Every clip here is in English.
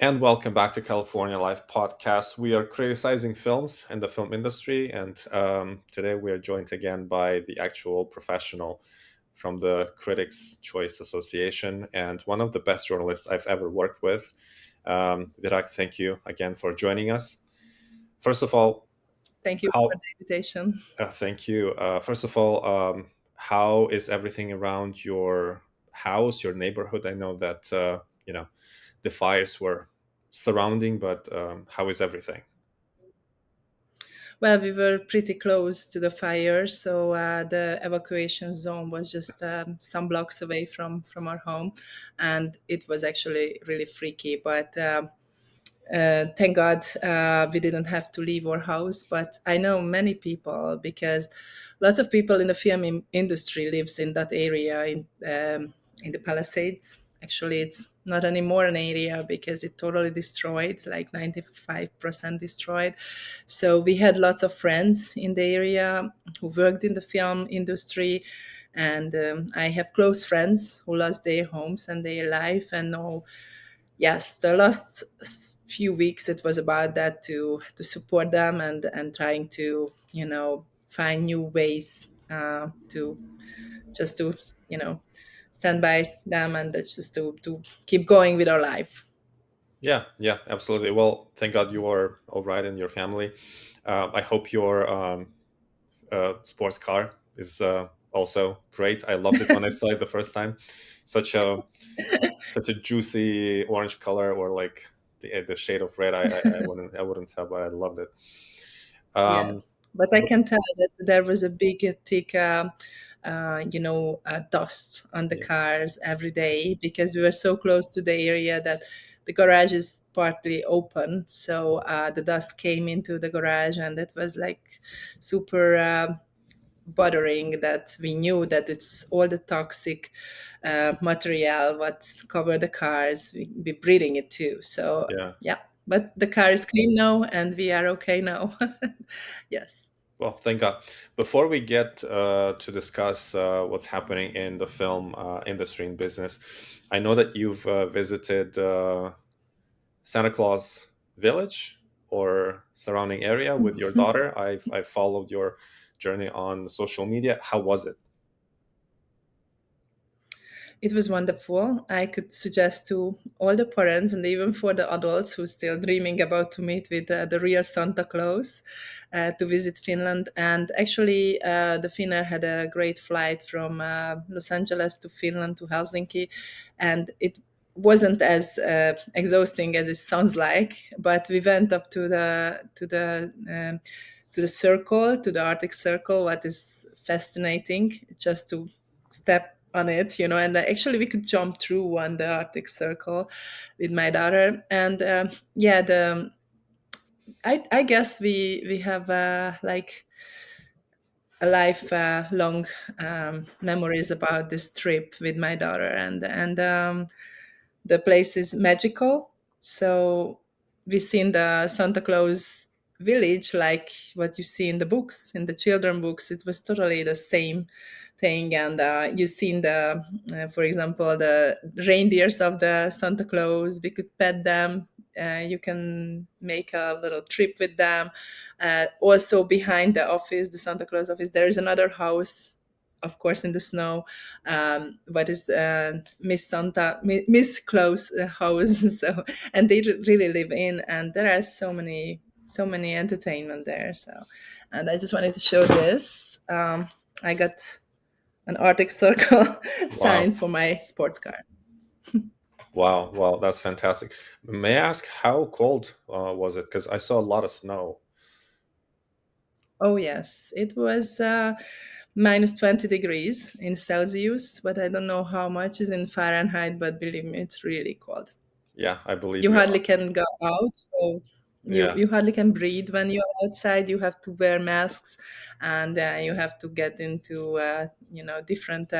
And welcome back to California Life Podcast. We are criticizing films and the film industry, and today we are joined again by the actual professional from the Critics Choice Association and one of the best journalists I've ever worked with. Virag, thank you again for joining us. First of all, Thank you for how? the invitation. Thank you. First of all, how is everything around your house, your neighborhood? I know that the fires were surrounding, but how is everything? Well, we were pretty close to the fire, so the evacuation zone was just some blocks away from our home, and it was actually really freaky. But thank God we didn't have to leave our house. But I know many people because lots of people in the film industry lives in that area in the Palisades. Actually, it's not anymore an area because it totally destroyed, like 95% destroyed. So we had lots of friends in the area who worked in the film industry, and I have close friends who lost their homes and their life, and now yes, the last few weeks it was about that to support them and trying to find new ways to just to stand by them and that's just to keep going with our life. Yeah, yeah, absolutely. Well, thank God you are all right in your family. I hope your sports car is also great. I loved it when I saw it the first time. Such a such a juicy orange color, or like the shade of red. I wouldn't tell, but I loved it. Um, Yes, but I but can tell that there was a big, thick, dust on the yeah, cars every day because we were so close to the area that the garage is partly open. So the dust came into the garage, and it was like super bothering that we knew that it's all the toxic material what cover the cars. We breathing it too. So yeah. yeah, but the car is clean now, and we are okay now. Yes. Well, thank God. Before we get to discuss what's happening in the film industry and business, I know that you've visited Santa Claus Village or surrounding area with your daughter. I followed your journey on social media. How was it? It was wonderful. I could suggest to all the parents and even for the adults who are still dreaming about to meet with the real Santa Claus to visit Finland. And actually, the Finnair had a great flight from Los Angeles to Finland to Helsinki, and it wasn't as exhausting as it sounds like. But we went up to the circle, to the Arctic Circle, what is fascinating, just to step on it, and actually we could jump through on the Arctic Circle with my daughter. And yeah, I guess we have like a life long memories about this trip with my daughter, and the place is magical. So we seen the Santa Claus village like what you see in the books, in the children books. It was totally the same thing, and you seen the for example the reindeers of the Santa Claus. We could pet them. You can make a little trip with them. Also behind the office, the Santa Claus office, there is another house, of course in the snow, but it's Miss Claus house. So, and they really live in, and there are so many entertainment there. So, and I just wanted to show this. I got an Arctic Circle Wow, sign for my sports car. wow, wow, that's fantastic. May I ask how cold was it? Because I saw a lot of snow. Oh yes, it was minus 20 degrees in Celsius, but I don't know how much is in Fahrenheit. But believe me, it's really cold. Yeah, I believe You you. hardly can go out, so you Yeah, you hardly can breathe when you're outside. You have to wear masks, and you have to get into different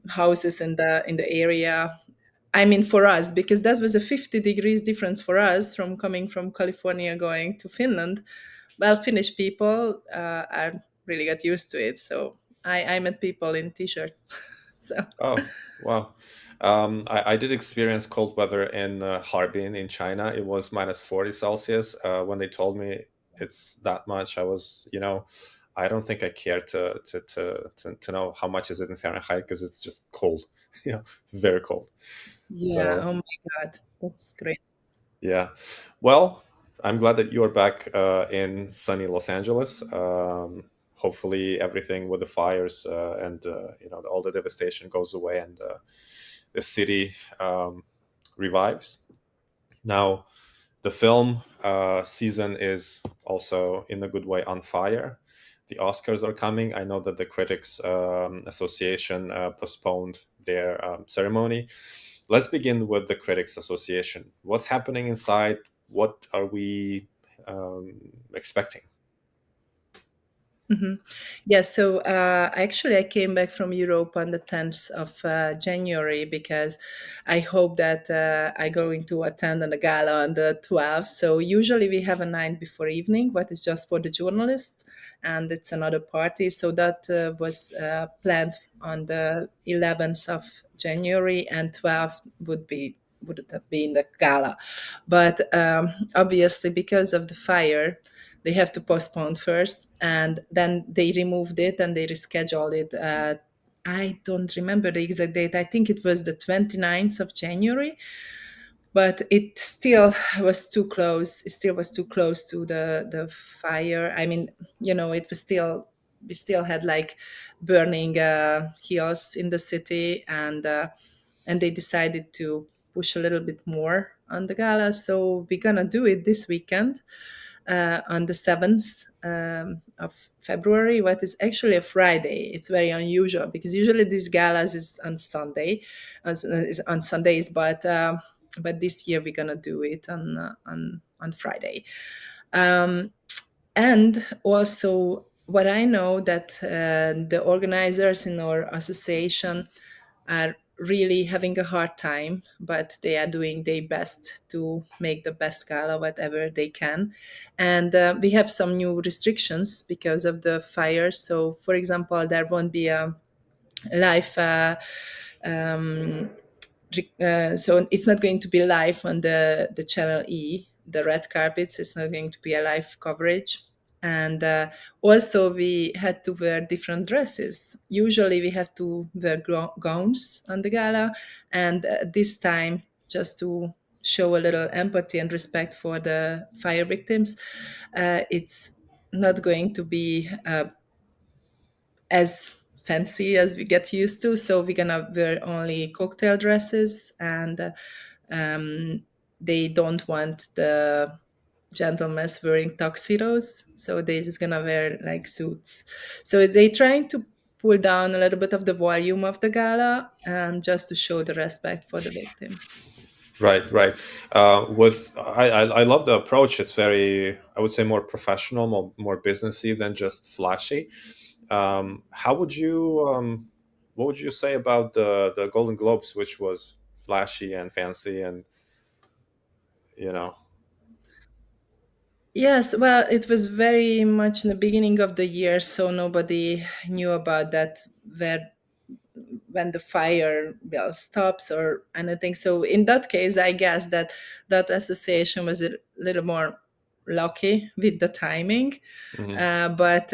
houses in the area. I mean, for us, because that was a 50 degrees difference for us from coming from California going to Finland. Well, Finnish people are really got used to it. So I met people in t-shirt. So oh. Wow. I did experience cold weather in Harbin in China. It was minus 40 Celsius. When they told me it's that much, I was, I don't think I care to know how much is it in Fahrenheit because it's just cold, very cold. Yeah. So Oh my God, that's great. yeah. Well, I'm glad that you are back in sunny Los Angeles. Hopefully, everything with the fires and all the devastation goes away and the city revives. Now, the film season is also in a good way on fire. The Oscars are coming. I know that the Critics Association postponed their ceremony. Let's begin with the Critics Association. What's happening inside? What are we expecting? Mhm. Yeah, so actually, I came back from Europe on the 10th of January because I hope that I'm going to attend on the gala on the 12th. So usually we have a night before evening, but it's just for the journalists, and it's another party. So that was planned on the 11th of January, and 12th would it have been the gala. But obviously, because of the fire, they have to postpone first, and then they removed it and they rescheduled it. I don't remember the exact date. I think it was the 29th of January, but it still was too close. It still was too close to the fire. I mean, it was still, we still had like burning hills in the city, and they decided to push a little bit more on the gala. So we're gonna do it this weekend on the 7th of February, what is actually a Friday. It's very unusual because usually these galas is on Sunday, is on Sundays, but this year we're gonna do it on Friday. Um, and also, what I know that the organizers in our association are really having a hard time, but they are doing their best to make the best gala whatever they can. And we have some new restrictions because of the fires. So, for example, there won't be a live um, so it's not going to be live on the channel E, the red carpets. It's not going to be a live coverage. And also we had to wear different dresses. Usually we have to wear gowns on the gala, and this time, just to show a little empathy and respect for the fire victims, it's not going to be as fancy as we get used to. So we're gonna wear only cocktail dresses, and um, they don't want the gentlemen wearing tuxedos, so they're just gonna wear like suits. So they trying to pull down a little bit of the volume of the gala, just to show the respect for the victims. Right, right. With I love the approach. It's very, I would say, more professional, more businessy than just flashy. How would you what would you say about the Golden Globes, which was flashy and fancy and you know? Yes, well, it was very much in the beginning of the year, so nobody knew about that, where when the fire well stops or anything. So in that case, I guess that that association was a little more lucky with the timing. Hmm. But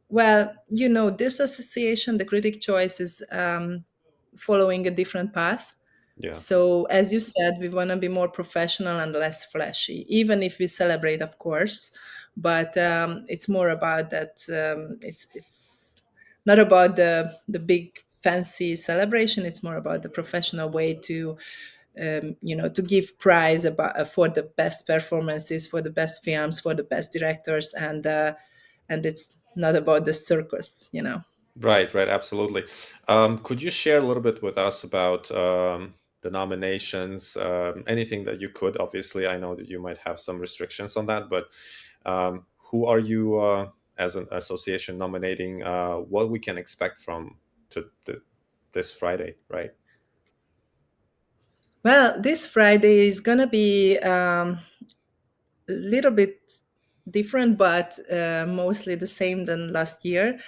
well, this association, the Critic Choice, is following a different path. Yeah. So, as you said, we want to be more professional and less flashy, even if we celebrate, of course. But it's more about that. It's not about the big fancy celebration. It's more about the professional way to to give prize about for the best performances, for the best films, for the best directors, and it's not about the circus. Right, right, absolutely. Could you share a little bit with us about the nominations? Anything that you could. Obviously, I know that you might have some restrictions on that, but who are you as an association nominating? What we can expect from this Friday, right? Well, this Friday is gonna be little bit different, but mostly the same than last year.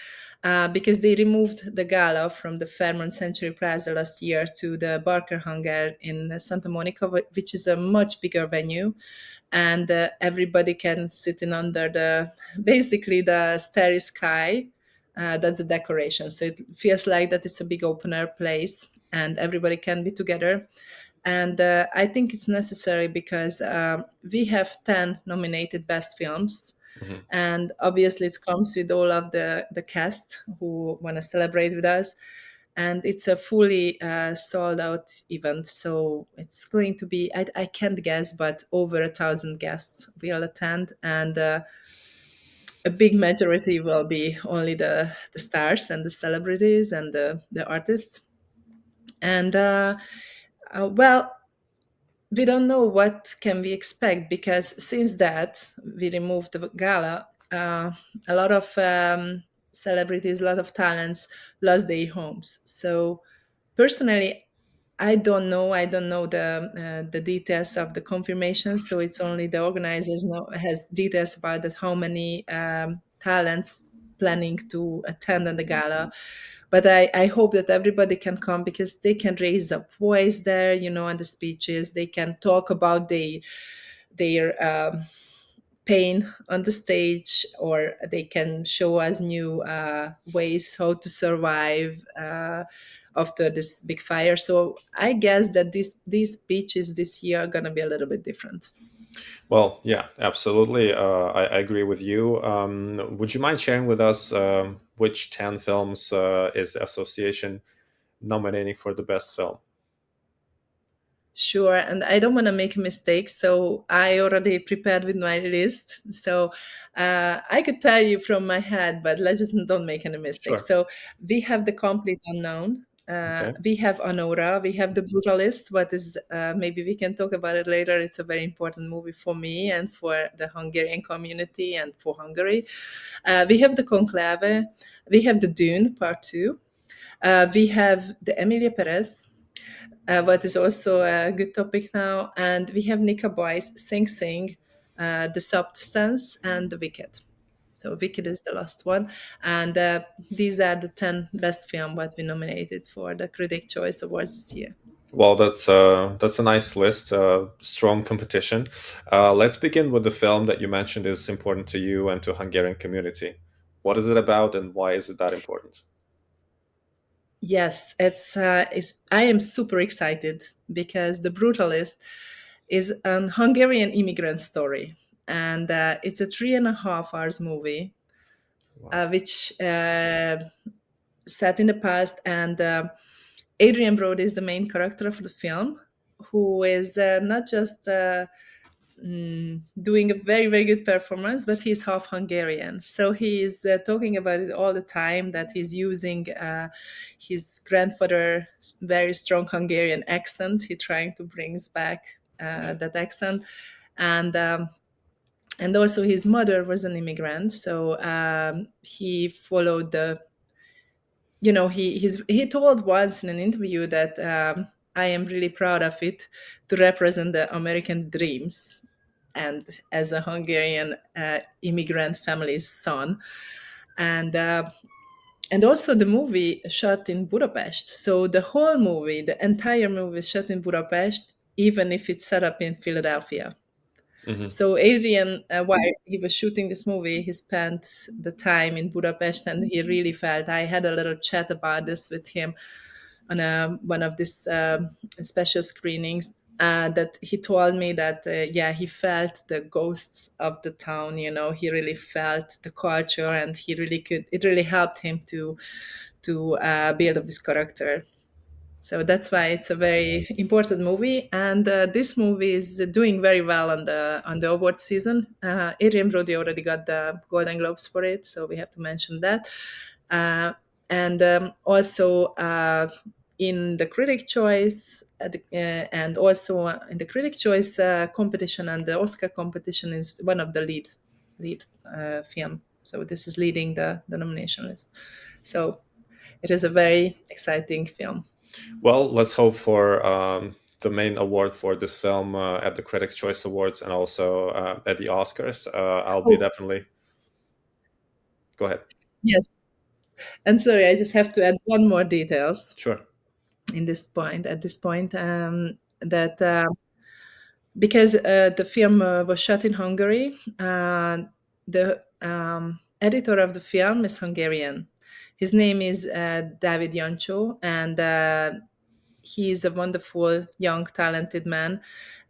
because they removed the gala from the Fairmont Century Plaza last year to the Barker Hangar in Santa Monica, which is a much bigger venue, and everybody can sit in under the basically the starry sky. That's the decoration, so it feels like that it's a big open air place, and everybody can be together. And I think it's necessary because we have 10 nominated best films, Hmm. and obviously it comes with all of the cast who want to celebrate with us, and it's a fully sold out event, so it's going to be, I can't guess, but over 1,000 guests will attend, and a big majority will be only the stars and the celebrities and the artists. And well, we don't know what can we expect, because since that we removed the gala, a lot of celebrities, a lot of talents lost their homes. So personally, I don't know the details of the confirmation, so it's only the organizers know has details about that, how many talents planning to attend on the gala. But I hope that everybody can come, because they can raise up voice there, and the speeches they can talk about their pain on the stage, or they can show us new ways how to survive after this big fire. So I guess that these speeches this year are going to be a little bit different. Well, yeah, absolutely. I agree with you. Would you mind sharing with us which 10 films is the association nominating for the best film? Sure, and I don't want to make a mistake, so I already prepared with my list. So I could tell you from my head, but let's just don't make any mistakes. Sure. So we have the complete unknown. Okay. We have Honora. We have the Brutalist. What is maybe we can talk about it later. It's a very important movie for me and for the Hungarian community and for Hungary. We have the Conclave. We have the Dune Part Two. We have the Emilia Perez, what is also a good topic now. And we have Nika Boy's Sing Sing, The Substance, and The Wicked. So Wicked is the last one. And these are the 10 best film what we nominated for the Critic Choice Awards this year. Well, that's a nice list. Strong competition. Let's begin with the film that you mentioned is important to you and to Hungarian community. What is it about, and why is it that important? Yes, it's I am super excited because The Brutalist is an Hungarian immigrant story. And it's a 3.5 hours movie, Wow. which set in the past. And Adrian Brody is the main character of the film, who is not just doing a very, very good performance, but he's half Hungarian. So he's talking about it all the time, that he's using his grandfather's very strong Hungarian accent. He's trying to bring back that accent. And and also his mother was an immigrant, so he followed the, he told once in an interview that I am really proud of it to represent the American dreams, and as a Hungarian immigrant family's son. And and also the movie shot in Budapest, so the whole movie, the entire movie is shot in Budapest, even if it's set up in Philadelphia. Hmm. So Adrian, while he was shooting this movie, he spent the time in Budapest, and he really felt. I had a little chat about this with him on one of these special screenings. That he told me that yeah, he felt the ghosts of the town. He really felt the culture, and he really could. It really helped him to build up this character. So that's why it's a very important movie, and this movie is doing very well on the award season. Adrian Brody already got the Golden Globes for it, so we have to mention that. Uh, and also in the Critic Choice, and also in the Critic Choice competition and the Oscar competition, is one of the lead film. So this is leading the nomination list. So it is a very exciting film. Well, let's hope for the main award for this film at the Critics' Choice Awards and also at the Oscars. I'll be Oh, definitely. Go ahead. yes. And sorry, I just have to add one more details Sure. in this point. At this point, that because the film was shot in Hungary, the editor of the film is Hungarian. His name is David Jancsó, and he's a wonderful, young, talented man.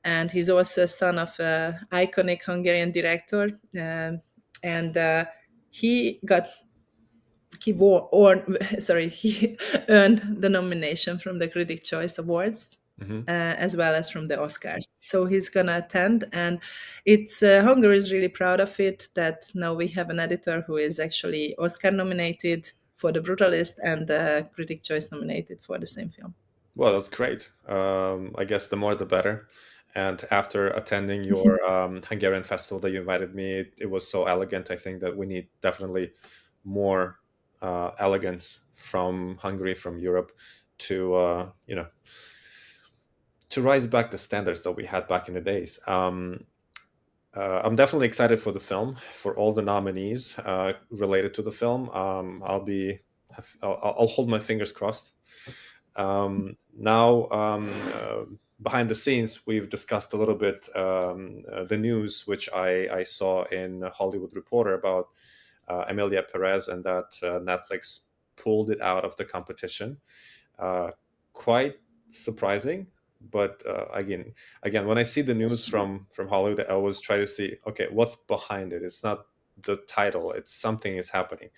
And he's also a son of an iconic Hungarian director. And he got he wore or sorry he earned the nomination from the Critic Choice Awards, Hmm. as well as from the Oscars. So he's gonna attend, and it's Hungary is really proud of it that now we have an editor who is actually Oscar nominated for The Brutalist and Critic Choice nominated for the same film. Well, that's great. I guess the more the better. And after attending your Hungarian festival that you invited me, it was so elegant. I think that we need definitely more elegance from Hungary, from Europe, to to rise back the standards that we had back in the days. I'm definitely excited for the film, for all the nominees related to the film. I'll hold my fingers crossed. Now, behind the scenes, we've discussed a little bit the news which I saw in Hollywood Reporter about Emilia Perez, and that Netflix pulled it out of the competition. Uh, Quite surprising, but again, when I see the news from Hollywood, I always try to see, okay, what's behind it. It's not the title; it's something is happening.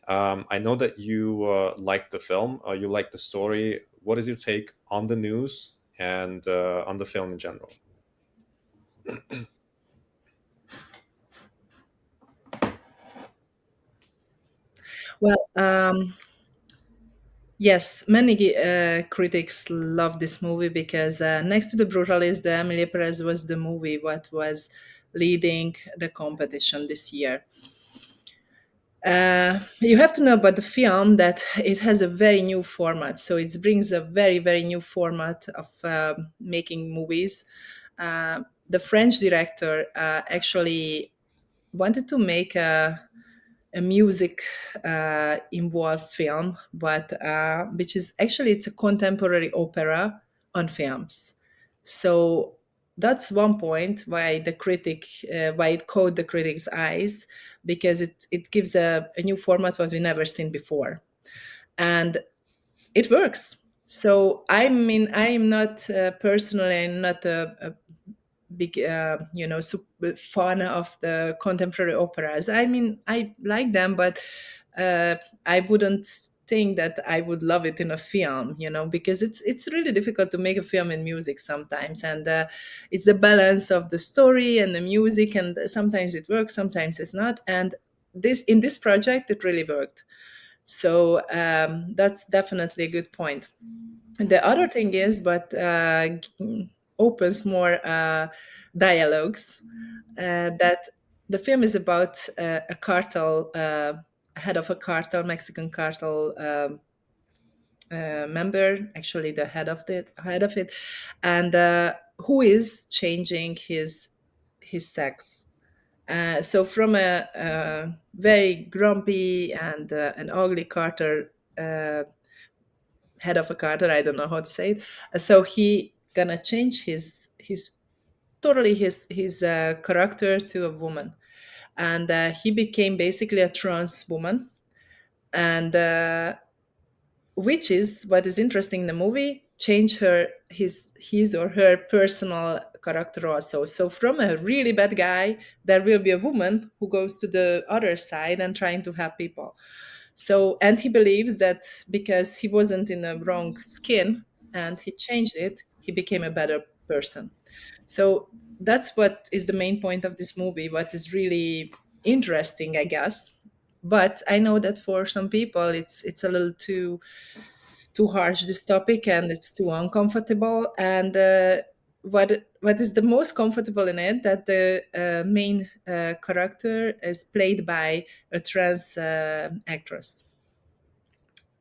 I know that you like the film, you like the story. What is your take on the news and on the film in general? Well, yes, many critics love this movie because next to The Brutalist, the Emilia Perez was the movie what was leading the competition this year. You have to know about the film that it has a very new format. So it brings a very, very new format of making movies. The French director actually wanted to make a music involved film, but which is actually it's a contemporary opera on films. So that's one point why why it caught the critics' eyes, because it gives a new format what we never seen before, and it works. So I mean, I'm not personally I'm not a big fan of the contemporary operas. I mean, I like them, but uh, I wouldn't think that I would love it in a film, because it's really difficult to make a film in music sometimes, and it's the balance of the story and the music, and sometimes it works, sometimes it's not, and this in this project it really worked. So that's definitely a good point. The other thing is, but opens more dialogues, that the film is about a cartel, head of a cartel, Mexican cartel member, actually the head of it, and who is changing his sex. So from a very grumpy and an ugly carter, head of a carter, I don't know how to say it. So he gonna change his totally his character to a woman, and he became basically a trans woman, and which is what is interesting in the movie, change his or her personal character also. So from a really bad guy, there will be a woman who goes to the other side and trying to help people. So, and he believes that because he wasn't in a wrong skin and he changed it, he became a better person. So that's what is the main point of this movie, what is really interesting, I guess. But I know that for some people it's a little too harsh, this topic, and it's too uncomfortable. And what is the most comfortable in it, that the main character is played by a trans actress,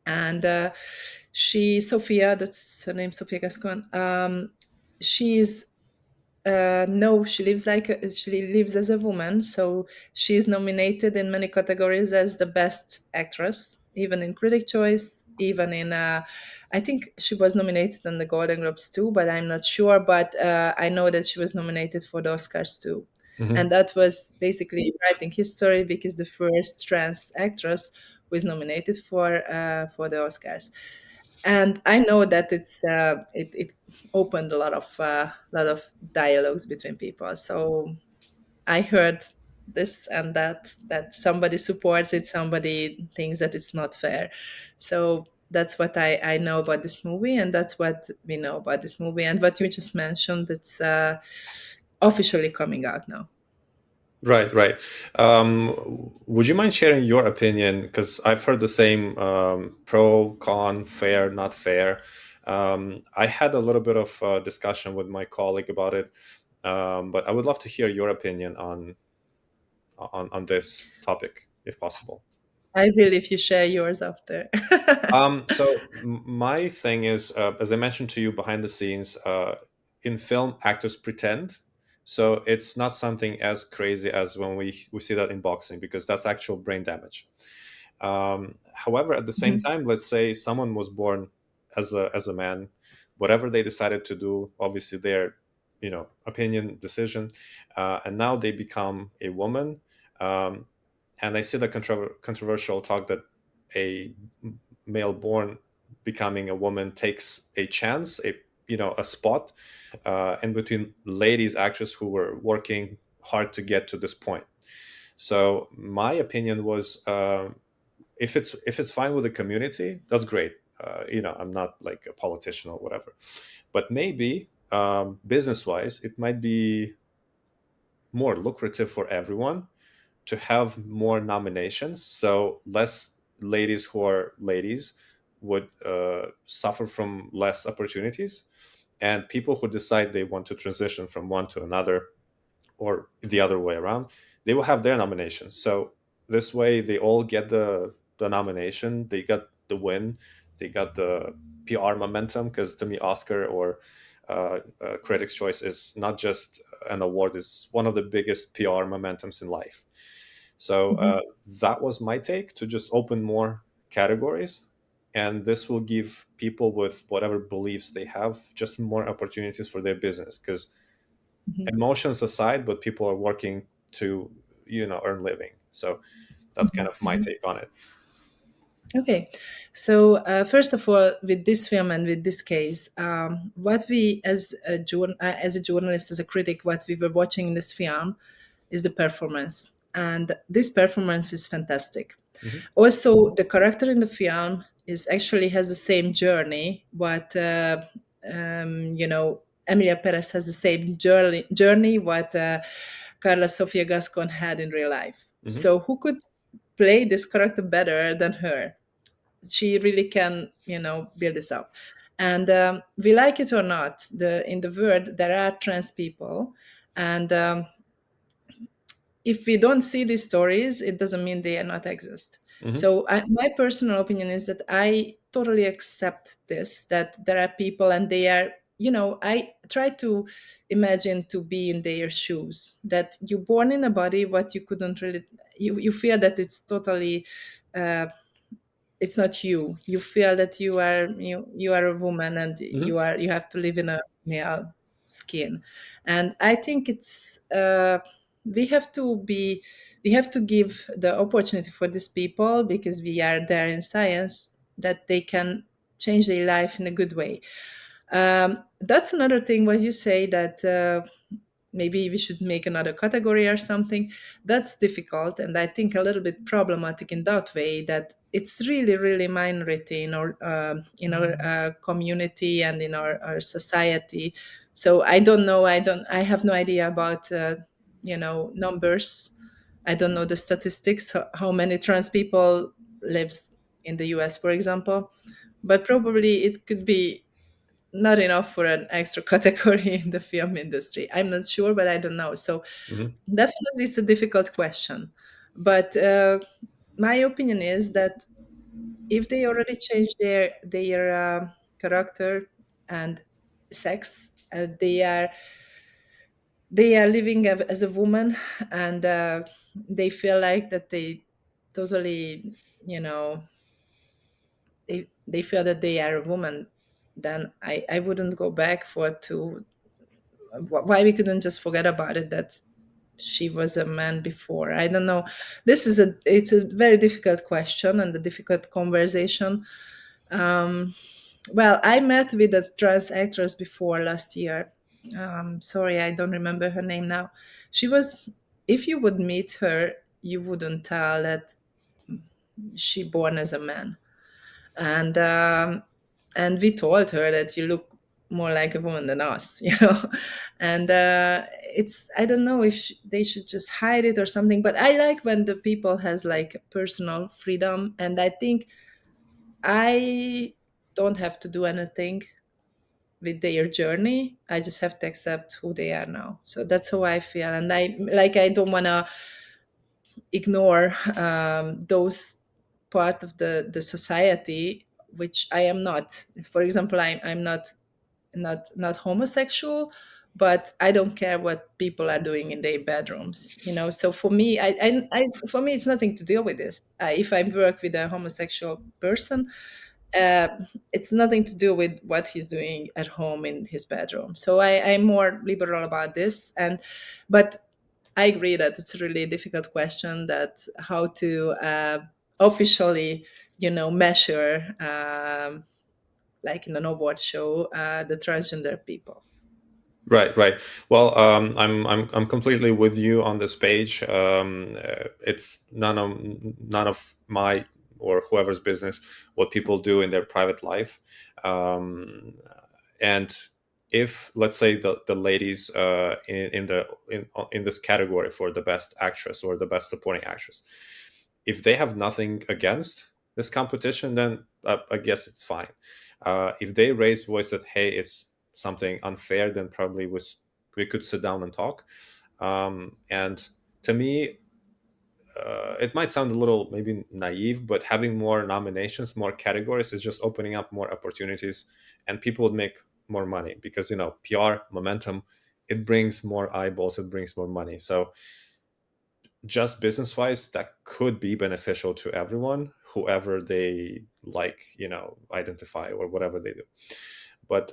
and Sophia, that's her name, Sophia Gascon. She's no, she lives as a woman, so she is nominated in many categories as the best actress even in Critic Choice, even in I think she was nominated on the Golden Globes too, but I'm not sure. But I know that she was nominated for the Oscars too, and Hmm. that was basically writing history because the first trans actress was nominated for the Oscars. And I know that it opened a lot of dialogues between people. So I heard this and that somebody supports it, somebody thinks that it's not fair. So that's what I know about this movie, and that's what we know about this movie. And what you just mentioned, it's officially coming out now. Right, right. Would you mind sharing your opinion? Because I've heard the same, pro, con, fair, not fair. I had a little bit of discussion with my colleague about it, but I would love to hear your opinion on this topic, if possible. I will if you share yours after. My thing is, as I mentioned to you behind the scenes, in film, actors pretend. So it's not something as crazy as when we see that in boxing, because that's actual brain damage. However, at the same Mhm, time, let's say someone was born as a man, whatever they decided to do, obviously their opinion, decision, and now they become a woman. Um, and I see the controversial talk that a male born becoming a woman takes a chance, a spot in between ladies actors who were working hard to get to this point. So my opinion was, if it's fine with the community, that's great. I'm not like a politician or whatever, but maybe, business wise, it might be more lucrative for everyone to have more nominations, so less ladies who are ladies would suffer from less opportunities, and people who decide they want to transition from one to another, or the other way around, they will have their nominations. So this way, they all get the nomination, they got the win, they got the PR momentum. Because to me, Oscar or Critics' Choice is not just an award; it's one of the biggest PR momentums in life. So mhm, that was my take, to just open more categories, and this will give people with whatever beliefs they have just more opportunities for their business. Because mhm, emotions aside, but people are working to earn living. So that's kind mhm, of my mhm. take on it. Okay, so first of all, with this film and with this case, what we as a journalist, as a critic, what we were watching in this film is the performance, and this performance is fantastic. Hmm. Also, the character in the film is actually has the same journey. What Emilia Perez has the same journey. What Carla Sofia Gascon had in real life. Hmm. So, who could play this character better than her? She really can build this up. And we like it or not, the in the world there are trans people, and if we don't see these stories, it doesn't mean they are not exist. Hmm. So my personal opinion is that I totally accept this, that there are people and they are, I try to imagine to be in their shoes, that you're born in a body what you couldn't really, you feel that it's totally uh, it's not you feel that you are a woman, and Hmm. you have to live in a male skin. And I think it's we have to be we have to give the opportunity for these people, because we are there in science, that they can change their life in a good way. That's another thing what you say, that maybe we should make another category or something. That's difficult, and I think a little bit problematic in that way, that it's really really minority in our community and in our society. So I don't know, I have no idea about numbers. I don't know the statistics, how many trans people lives in the US, for example. But probably it could be not enough for an extra category in the film industry. I'm not sure, but I don't know. So Hmm. definitely it's a difficult question. But my opinion is that if they already changed their character and sex, they are living as a woman, and they feel like that they totally, you know they feel that they are a woman, then I wouldn't go back for to why we couldn't just forget about it that she was a man before. I don't know. It's a very difficult question and a difficult conversation. um, well, I met with a trans actress before last year. Sorry, I don't remember her name now. She was, if you would meet her, you wouldn't tell that she born as a man. And and we told her that you look more like a woman than us, you know. And it's, I don't know if they should just hide it or something, but I like when the people has like personal freedom, and I think I don't have to do anything with their journey. I just have to accept who they are now. So that's how I feel. And I don't want to ignore those part of the society which I am not. For example, I'm not homosexual, but I don't care what people are doing in their bedrooms, you know. So for me, for me, it's nothing to deal with this. If I work with a homosexual person, uh, it's nothing to do with what he's doing at home in his bedroom. So I'm more liberal about this. And but I agree that it's a really difficult question, that how to officially, you know, measure, like in an award show, the transgender people. Right, right. Well, I'm completely with you on this page. It's none of my or whoever's business what people do in their private life. Um, and if, let's say, the ladies in this category for the best actress or the best supporting actress, if they have nothing against this competition, then I guess it's fine. If they raise voice that, hey, it's something unfair, then probably we could sit down and talk. And to me, it might sound a little maybe naive, but having more nominations, more categories is just opening up more opportunities, and people would make more money because, PR momentum, it brings more eyeballs, it brings more money. So just business wise, that could be beneficial to everyone, whoever they like, identify or whatever they do. But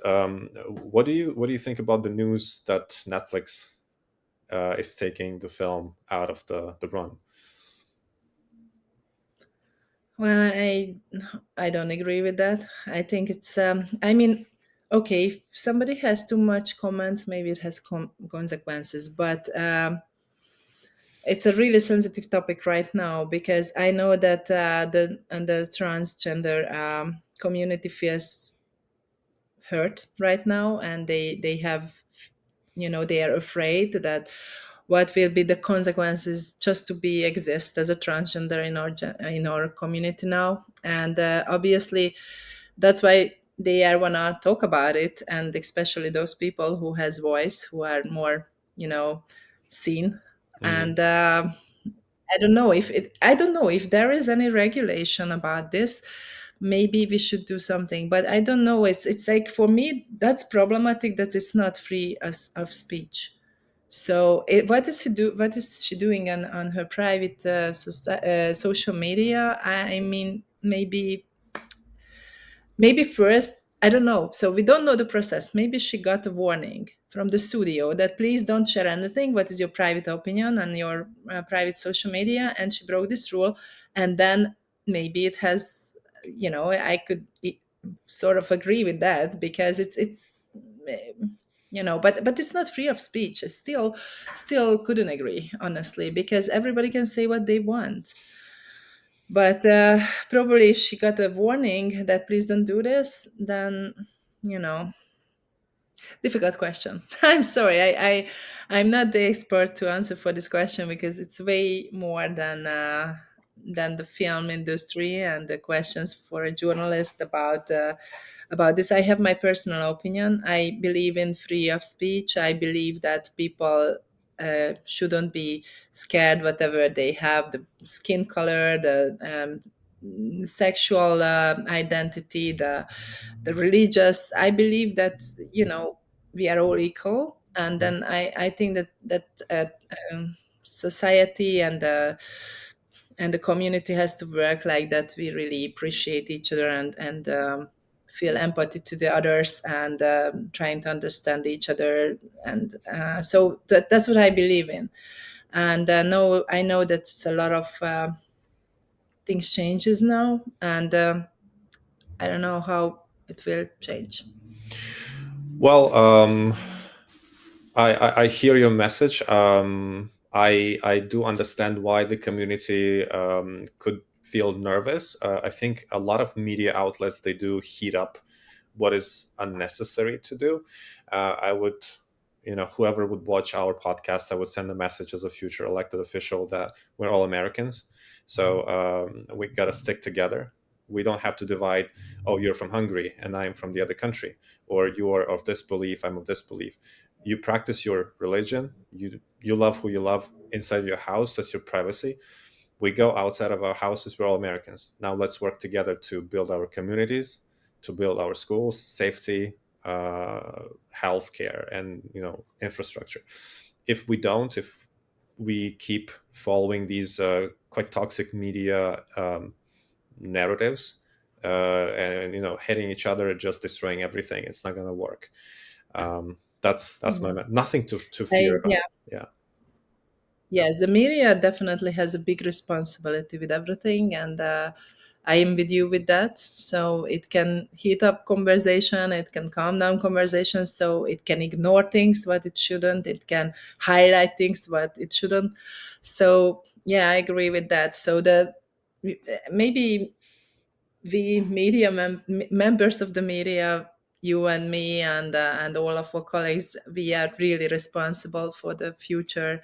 what do you think about the news that Netflix is taking the film out of the run? Well, I don't agree with that. I think it's I mean, okay, if somebody has too much comments, maybe it has consequences, but it's a really sensitive topic right now, because I know that the transgender community feels hurt right now, and they have, you know, they are afraid that what will be the consequences just to be exist as a transgender in our in our community now. And obviously that's why they are wanna talk about it, and especially those people who has voice, who are more, you know, seen. Mm, And I don't know if there is any regulation about this. Maybe we should do something, but I don't know. It's like, for me that's problematic, that it's not free of speech. So what is what is she doing on her private social media? I mean, maybe first, I don't know. So we don't know the process. Maybe she got a warning from the studio that please don't share anything. What is your private opinion on your private social media? And she broke this rule. And then maybe it has, you know, I could sort of agree with that, because it's you know, but it's not free of speech. I still couldn't agree, honestly, because everybody can say what they want. But probably if she got a warning that please don't do this, then, you know, difficult question. I'm sorry, I'm not the expert to answer for this question, because it's way more than the film industry and the questions for a journalist about this. I have my personal opinion. I believe in free of speech. I believe that people shouldn't be scared whatever they have, the skin color, the sexual identity, the religious. I believe that, you know, we are all equal. And mm, then I think that society and and the community has to work like that. We really appreciate each other, and feel empathy to the others, and trying to understand each other. And so that's what I believe in. And no, I know that it's a lot of things changes now, and I don't know how it will change. Well, I hear your message. I do understand why the community could feel nervous. I think a lot of media outlets, they do heat up what is unnecessary to do. I would, whoever would watch our podcast, I would send a message as a future elected official that we're all Americans, so we got to stick together. We don't have to divide. Oh, you're from Hungary and I'm from the other country, or you are of this belief, I'm of this belief. You practice your religion, you love who you love inside your house, that's your privacy. We go outside of our houses, we're all Americans. Now let's work together to build our communities, to build our schools, safety, healthcare, and infrastructure. If we don't, if we keep following these quite toxic media narratives, and hitting each other, just destroying everything, it's not going to work. That's my Mhm. nothing to fear about. Yeah. Yeah. Yes, the media definitely has a big responsibility with everything, and I am with you with that. So it can heat up conversation, it can calm down conversation, so it can ignore things what it shouldn't, it can highlight things what it shouldn't. So yeah, I agree with that. So the maybe we media members of the media, you and me, and all of our colleagues, we are really responsible for the future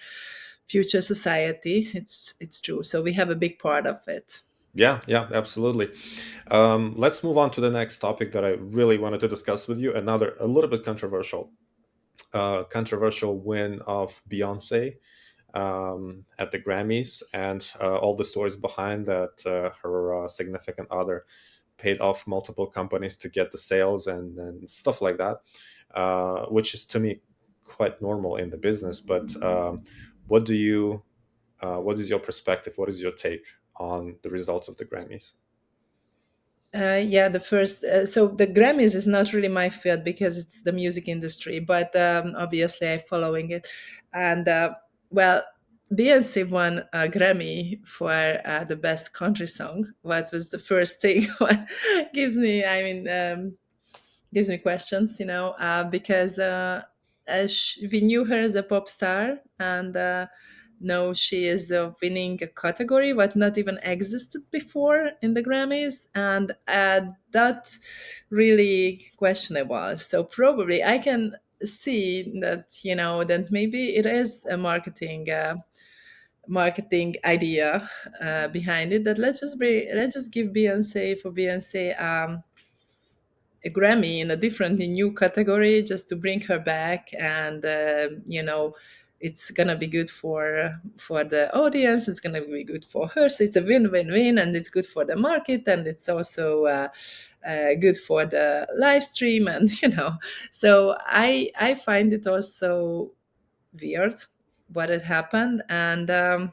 society. It's true, so we have a big part of it. Yeah, yeah, absolutely. Let's move on to the next topic that I really wanted to discuss with you. Another, a little bit controversial win of Beyonce at the Grammys, and all the stories behind that. Her significant other paid off multiple companies to get the sales and stuff like that, which is to me quite normal in the business. But what do you, what is your perspective? What is your take on the results of the Grammys? Yeah, the first. So the Grammys is not really my field because it's the music industry, but obviously I'm following it. And well, Beyonce won a Grammy for the best country song. What was the first thing? What gives me? I mean, gives me questions, because we knew her as a pop star, and now she is winning a category what not even existed before in the Grammys, and that really questionable. So probably I can see that that maybe it is a marketing idea behind it, that let's just give Beyonce a Grammy in a different, new category, just to bring her back, and it's gonna be good for the audience. It's gonna be good for her. So it's a win-win-win, and it's good for the market, and it's also good for the live stream, and So I find it also weird what had happened, and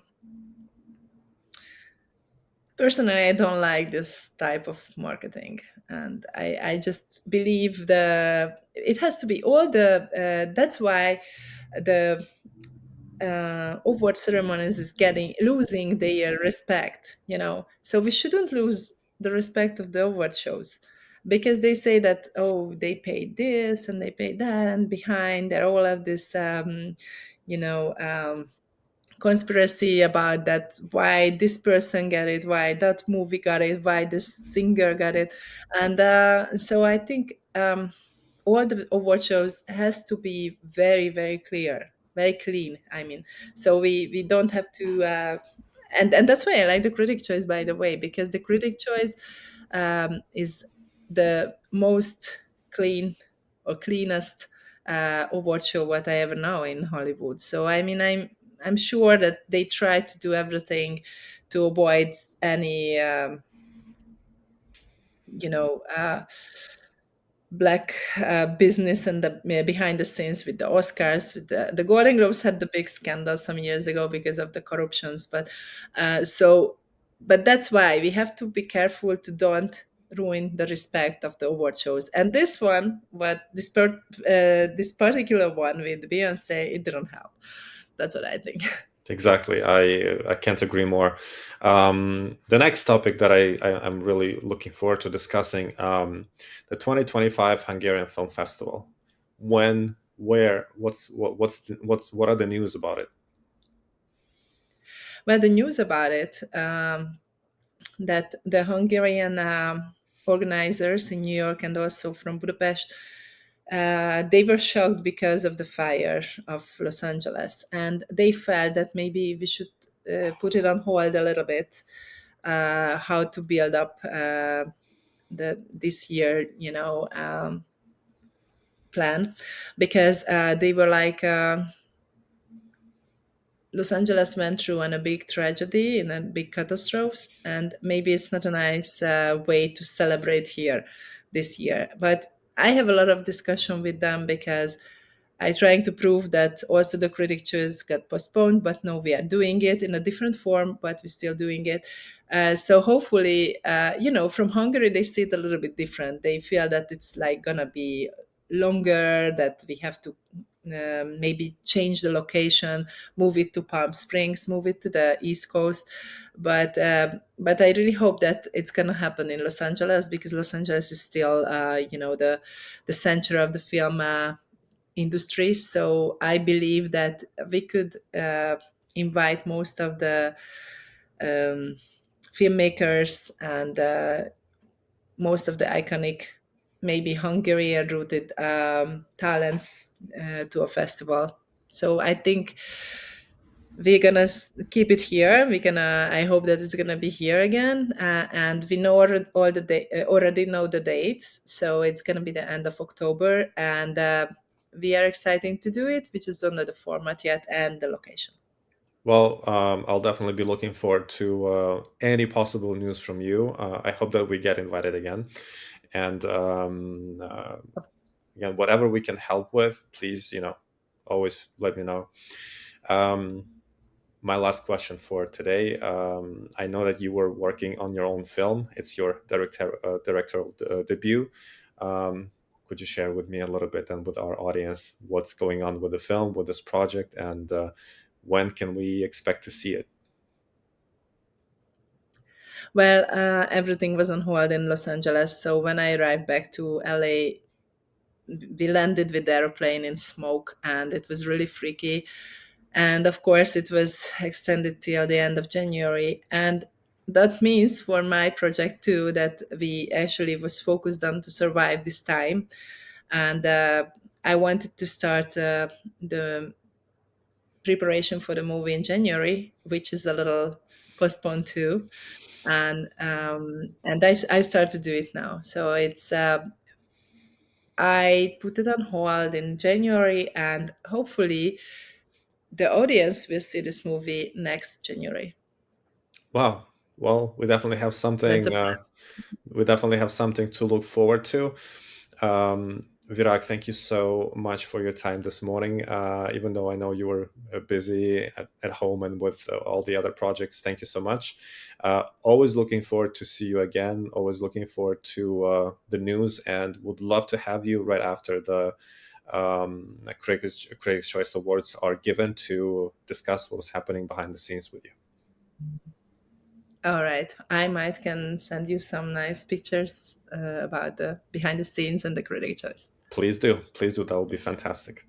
personally I don't like this type of marketing, and I just believe it has to be all the that's why the award ceremonies is getting losing their respect, so we shouldn't lose the respect of the award shows, because they say that, oh, they paid this and they paid that, and behind there all of this you know um, conspiracy about that, why this person got it, why that movie got it, why this singer got it. And so I think all the award shows has to be very, very clear, very clean, I mean. So we don't have to and that's why I like the critic choice, by the way, because the critic choice is the most clean or cleanest award show what I ever know in Hollywood. So I mean, I'm sure that they try to do everything to avoid any you know black business and the behind the scenes with the Oscars. The Golden Globes had the big scandal some years ago because of the corruptions, but so. but that's why we have to be careful to don't ruin the respect of the award shows. And this one, but this particular one with Beyonce, it didn't help. That's what I think. Exactly. I can't agree more. The next topic that I'm really looking forward to discussing, the 2025 Hungarian Film Festival. When, where, what are the news about it? Well, the news about it, that the Hungarian organizers in New York and also from Budapest, they were shocked because of the fire of Los Angeles, and they felt that maybe we should put it on hold a little bit. How to build up the this year, plan, because they were like. Los Angeles went through a big tragedy and a big catastrophe, and maybe it's not a nice way to celebrate here this year. But I have a lot of discussion with them because I trying to prove that also the critic choice got postponed, but no, we are doing it in a different form, but we're still doing it. So hopefully, from Hungary, they see it a little bit different. They feel that it's like gonna be longer, that we have to maybe change the location, move it to Palm Springs, move it to the East Coast. But I really hope that it's gonna happen in Los Angeles, because Los Angeles is still the center of the film industry. So I believe that we could invite most of the um, filmmakers and most of the iconic, maybe Hungarian rooted talents to a festival. So I think we're gonna keep it here. We're gonna. I hope that it's gonna be here again, and we know all the already know the dates. So it's gonna be the end of October, and we are excited to do it. We just don't know the format yet and the location. Well, I'll definitely be looking forward to any possible news from you. I hope that we get invited again, and again, whatever we can help with, please, always let me know. Um, my last question for today. I know that you were working on your own film. It's your directorial debut. Um, could you share with me a little bit and with our audience what's going on with the film, with this project, and when can we expect to see it? Well, everything was on hold in Los Angeles. So when I arrived back to LA, we landed with the airplane in smoke, and it was really freaky. And of course, it was extended till the end of January. And that means for my project too that we actually was focused on to survive this time. And I wanted to start the preparation for the movie in January, which is a little postponed too. And I start to do it now. So it's I put it on hold in January, and hopefully the audience will see this movie next January. Wow. Well, That's a we definitely have something to look forward to. Virag, thank you so much for your time this morning. Even though I know you were busy at home and with all the other projects, thank you so much. Always looking forward to see you again. Always looking forward to the news, and would love to have you right after the Critics Choice Awards are given to discuss what's happening behind the scenes with you. All right. I might can send you some nice pictures about the behind the scenes and the critic choice. Please do. Please do. That would be fantastic.